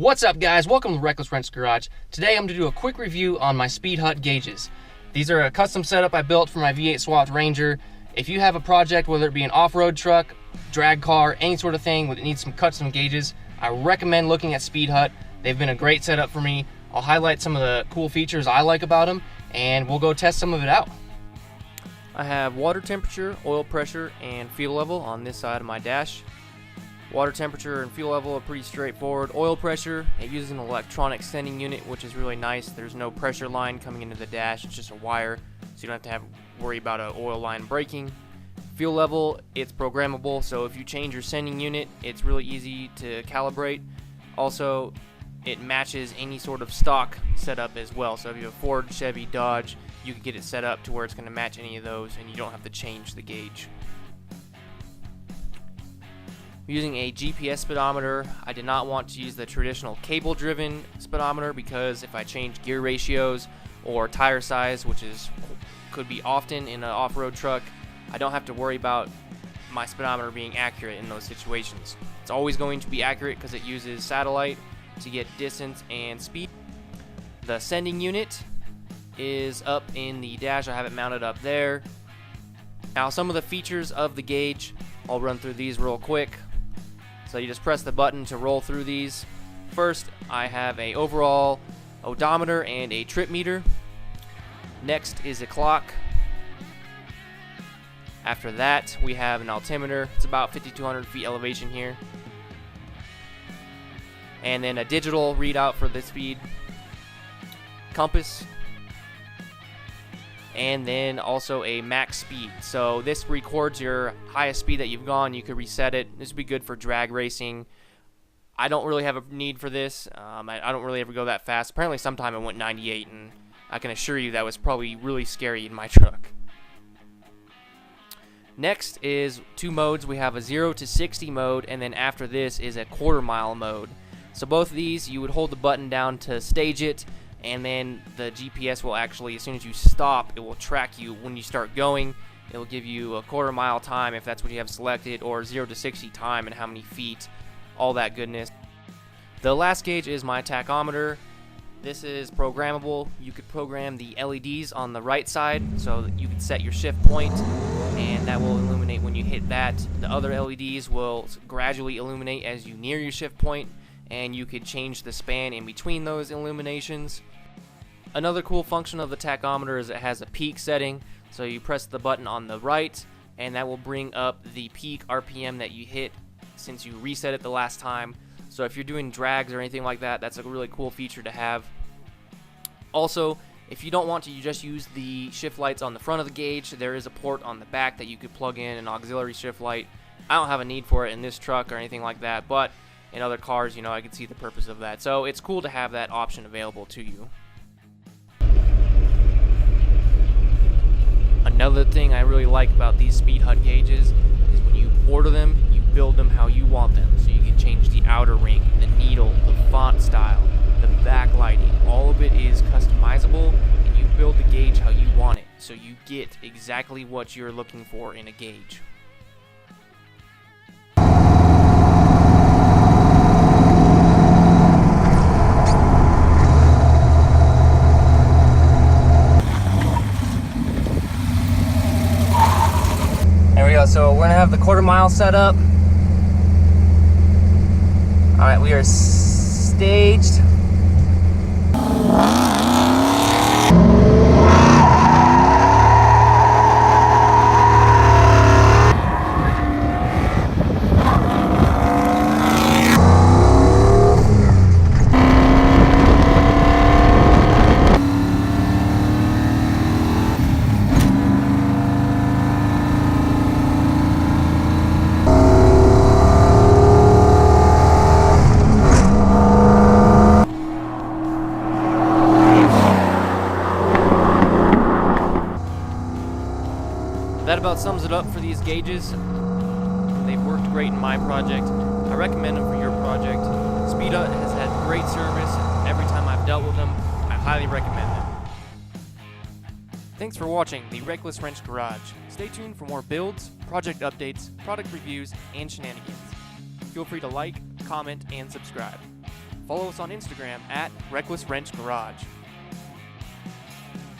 What's up, guys? Welcome to Reckless Wrench Garage. Today I'm going to do a quick review on my Speedhut gauges. These are a custom setup I built for my V8 swapped Ranger. If you have a project, whether it be an off-road truck, drag car, any sort of thing that needs some custom gauges, I recommend looking at Speedhut. They've been a great setup for me. I'll highlight some of the cool features I like about them, and we'll go test some of it out. I have water temperature, oil pressure, and fuel level on this side of my dash. Water temperature and fuel level are pretty straightforward. Oil pressure, it uses an electronic sending unit, which is really nice. There's no pressure line coming into the dash, it's just a wire, so you don't have to worry about an oil line breaking. Fuel level, it's programmable, so if you change your sending unit, it's really easy to calibrate. Also, it matches any sort of stock setup as well, so if you have a Ford, Chevy, Dodge, you can get it set up to where it's going to match any of those and you don't have to change the gauge. Using a GPS speedometer, I did not want to use the traditional cable-driven speedometer because if I change gear ratios or tire size, which could be often in an off-road truck, I don't have to worry about my speedometer being accurate in those situations. It's always going to be accurate because it uses satellite to get distance and speed. The sending unit is up in the dash. I have it mounted up there. Now, some of the features of the gauge, I'll run through these real quick. So you just press the button to roll through these. First, I have a overall odometer and a trip meter. Next is a clock. After that, we have an altimeter. It's about 5,200 feet elevation here. And then a digital readout for the speed. Compass. And then also a max speed. So this records your highest speed that you've gone. You could reset it. This would be good for drag racing. I don't really have a need for this. I don't really ever go that fast. Apparently sometime I went 98, and I can assure you that was probably really scary in my truck. Next is two modes. We have a 0 to 60 mode, and then after this is a quarter-mile mode. So both of these, you would hold the button down to stage it, and then the GPS will actually, as soon as you stop, it will track you when you start going. It will give you a quarter-mile time if that's what you have selected, or 0 to 60 time and how many feet, all that goodness. The last gauge is my tachometer. This is programmable. You could program the LEDs on the right side so that you can set your shift point, and that will illuminate when you hit that. The other LEDs will gradually illuminate as you near your shift point, and you could change the span in between those illuminations. Another cool function of the tachometer is it has a peak setting, so you press the button on the right and that will bring up the peak RPM that you hit since you reset it the last time. So if you're doing drags or anything like that, that's a really cool feature to have. Also, if you don't want to just use the shift lights on the front of the gauge, there is a port on the back that you could plug in an auxiliary shift light. I don't have a need for it in this truck or anything like that, but in other cars, you know, I can see the purpose of that. So it's cool to have that option available to you. Another thing I really like about these Speedhut gauges is when you order them, you build them how you want them. So you can change the outer ring, the needle, the font style, the backlighting. All of it is customizable, and you build the gauge how you want it. So you get exactly what you're looking for in a gauge. So we're gonna have the quarter mile set up. All right, we are staged. That about sums it up for these gauges. They've worked great in my project. I recommend them for your project. Speedhut has had great service. Every time I've dealt with them, I highly recommend them. Thanks for watching the Reckless Wrench Garage. Stay tuned for more builds, project updates, product reviews, and shenanigans. Feel free to like, comment, and subscribe. follow us on Instagram at RecklessWrenchGarage.